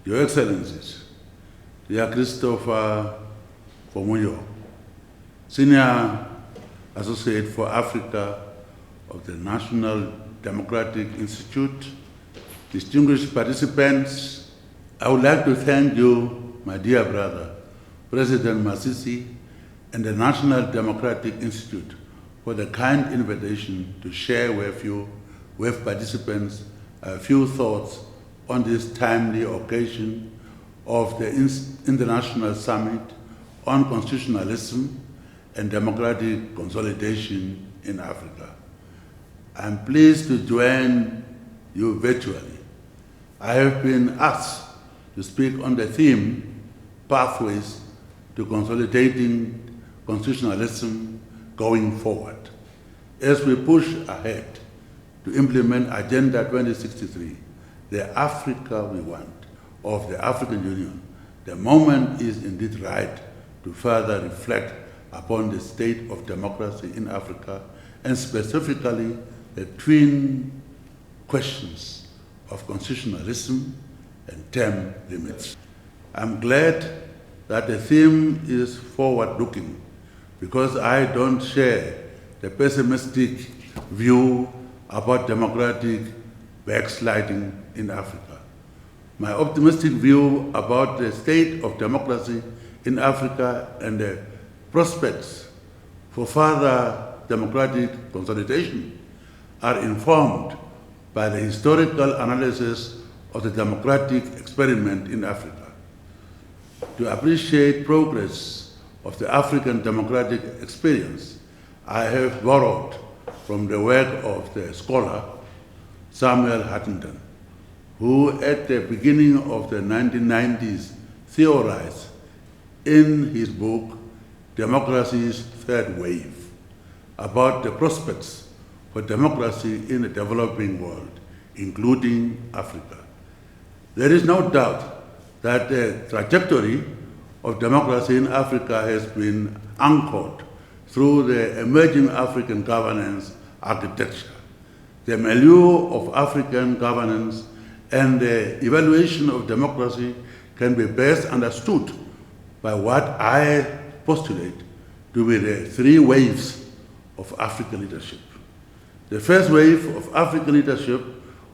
Your Excellencies, dear Christopher Fomuyo, Senior Associate for Africa of the National Democratic Institute, distinguished participants, I would like to thank you, my dear brother, President Masisi, and the National Democratic Institute for the kind invitation to share with you, with participants, a few thoughts on this timely occasion of the International Summit on Constitutionalism and Democratic Consolidation in Africa. I'm pleased to join you virtually. I have been asked to speak on the theme, Pathways to Consolidating Constitutionalism Going Forward, as we push ahead to implement Agenda 2063, the Africa we want of the African Union. The moment is indeed right to further reflect upon the state of democracy in Africa, and specifically the twin questions of constitutionalism and term limits. I'm glad that the theme is forward-looking, because I don't share the pessimistic view about democratic backsliding in Africa. My optimistic view about the state of democracy in Africa and the prospects for further democratic consolidation are informed by the historical analysis of the democratic experiment in Africa. To appreciate progress of the African democratic experience, I have borrowed from the work of the scholar Samuel Huntington, who at the beginning of the 1990s theorized in his book, Democracy's Third Wave, about the prospects for democracy in the developing world, including Africa. There is no doubt that the trajectory of democracy in Africa has been anchored through the emerging African governance architecture. The milieu of African governance and the evaluation of democracy can be best understood by what I postulate to be the three waves of African leadership. The first wave of African leadership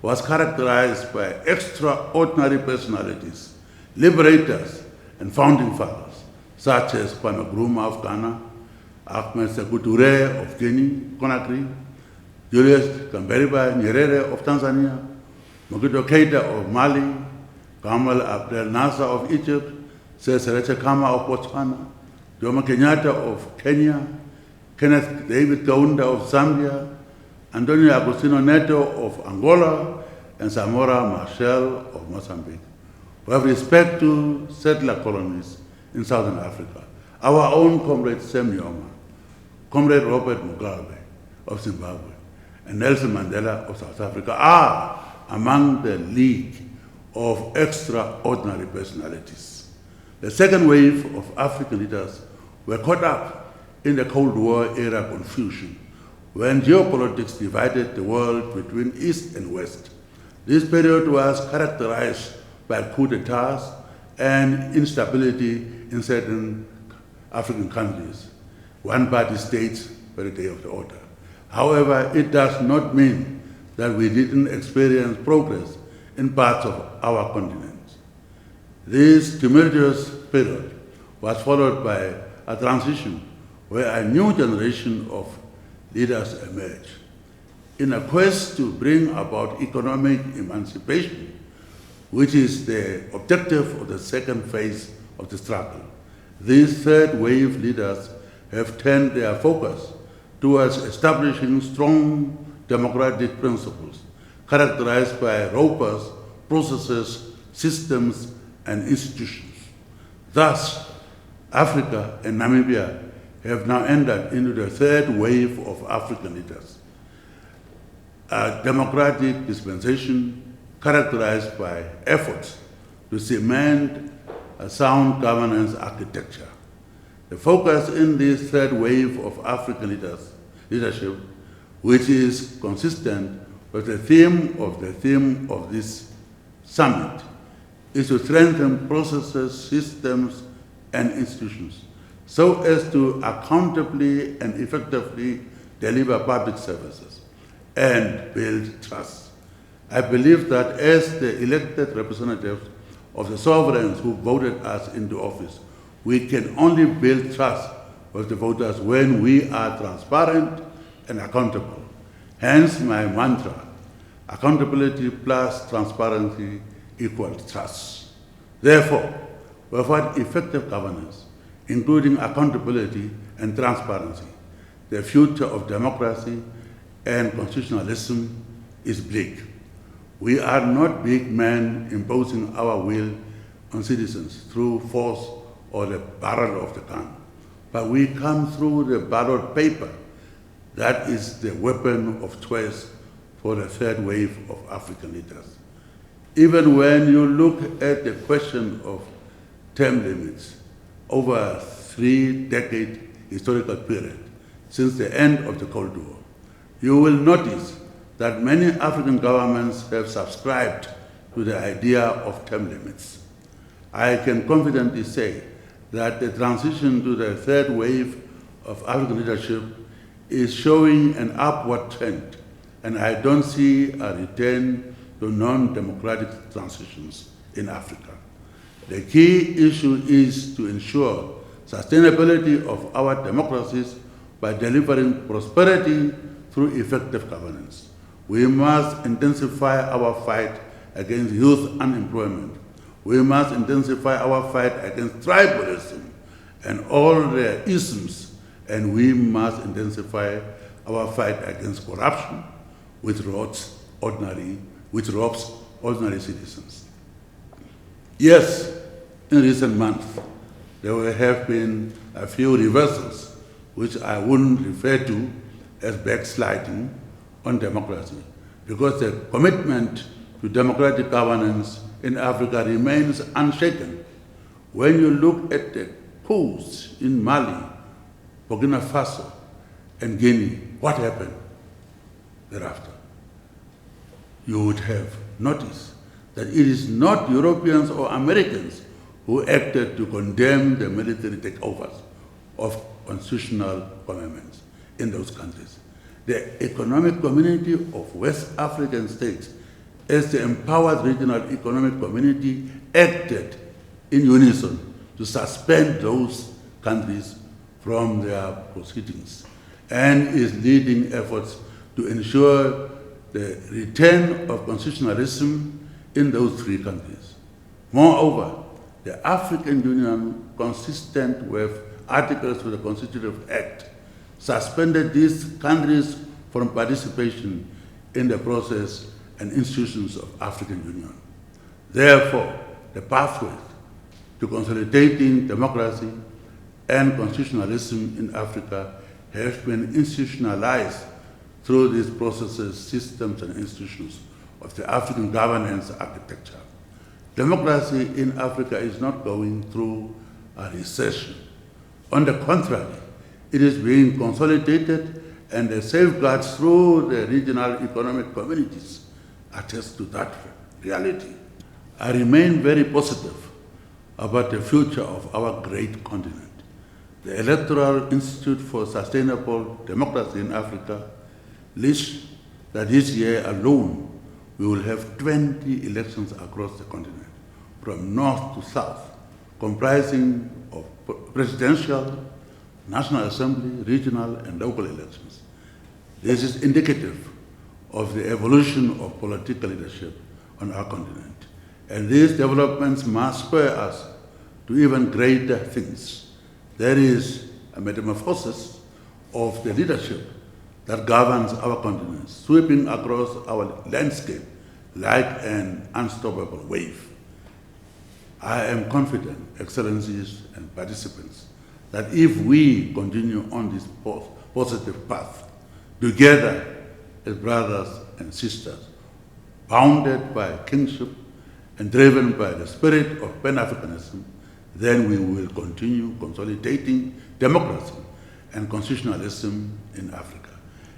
was characterized by extraordinary personalities, liberators and founding fathers, such as Kwame Nkrumah of Ghana, Ahmed Sekou Touré of Conakry, Julius Kamberiba Nyerere of Tanzania, Mokito Keita of Mali, Gamal Abdel Nasser of Egypt, Seretse Khama of Botswana, Jomo Kenyatta of Kenya, Kenneth David Kaunda of Zambia, Antonio Agostinho Neto of Angola, and Samora Machel of Mozambique. With respect to settler colonies in Southern Africa, our own comrade Sam Nujoma, comrade Robert Mugabe of Zimbabwe, and Nelson Mandela of South Africa are among the league of extraordinary personalities. The second wave of African leaders were caught up in the Cold War era confusion, when geopolitics divided the world between East and West. This period was characterized by coup d'etats and instability in certain African countries, one-party states by the day of the order. However, it does not mean that we didn't experience progress in parts of our continent. This tumultuous period was followed by a transition where a new generation of leaders emerged. In a quest to bring about economic emancipation, which is the objective of the second phase of the struggle, these third wave leaders have turned their focus towards establishing strong democratic principles characterized by robust processes, systems, and institutions. Thus, Africa and Namibia have now entered into the third wave of African leaders, a democratic dispensation characterized by efforts to cement a sound governance architecture. The focus in this third wave of African leadership, which is consistent with the theme of this summit, is to strengthen processes, systems, and institutions so as to accountably and effectively deliver public services and build trust. I believe that as the elected representatives of the sovereigns who voted us into office, we can only build trust with the voters when we are transparent and accountable. Hence my mantra, accountability plus transparency equals trust. Therefore, without effective governance, including accountability and transparency, the future of democracy and constitutionalism is bleak. We are not big men imposing our will on citizens through force or the barrel of the gun, but we come through the ballot paper. That is the weapon of choice for the third wave of African leaders. Even when you look at the question of term limits over a 3-decade historical period since the end of the Cold War, you will notice that many African governments have subscribed to the idea of term limits. I can confidently say that the transition to the third wave of African leadership is showing an upward trend, and I don't see a return to non-democratic transitions in Africa. The key issue is to ensure sustainability of our democracies by delivering prosperity through effective governance. We must intensify our fight against youth unemployment. We must intensify our fight against tribalism and all their isms, and we must intensify our fight against corruption, which robs ordinary citizens. Yes, in recent months, there have been a few reversals, which I wouldn't refer to as backsliding on democracy, because the commitment to democratic governance in Africa remains unshaken. When you look at the coups in Mali, Burkina Faso, and Guinea, what happened thereafter? You would have noticed that it is not Europeans or Americans who acted to condemn the military takeovers of constitutional governments in those countries. The economic community of West African states, as the empowered regional economic community, acted in unison to suspend those countries from their proceedings and is leading efforts to ensure the return of constitutionalism in those three countries. Moreover, the African Union, consistent with articles of the Constitutive Act, suspended these countries from participation in the process and institutions of African Union. Therefore, the pathway to consolidating democracy and constitutionalism in Africa has been institutionalized through these processes, systems, and institutions of the African governance architecture. Democracy in Africa is not going through a recession. On the contrary, it is being consolidated, and the safeguards through the regional economic communities attest to that reality. I remain very positive about the future of our great continent. The Electoral Institute for Sustainable Democracy in Africa lists that this year alone we will have 20 elections across the continent, from north to south, comprising of presidential, National Assembly, regional, and local elections. This is indicative of the evolution of political leadership on our continent. And these developments must spur us to even greater things. There is a metamorphosis of the leadership that governs our continent, sweeping across our landscape like an unstoppable wave. I am confident, Excellencies and participants, that if we continue on this positive path, together as brothers and sisters, bounded by kinship and driven by the spirit of Pan-Africanism, then we will continue consolidating democracy and constitutionalism in Africa.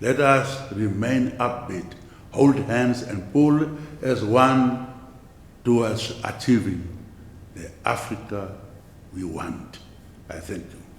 Let us remain upbeat, hold hands, and pull as one towards achieving the Africa we want. I thank you.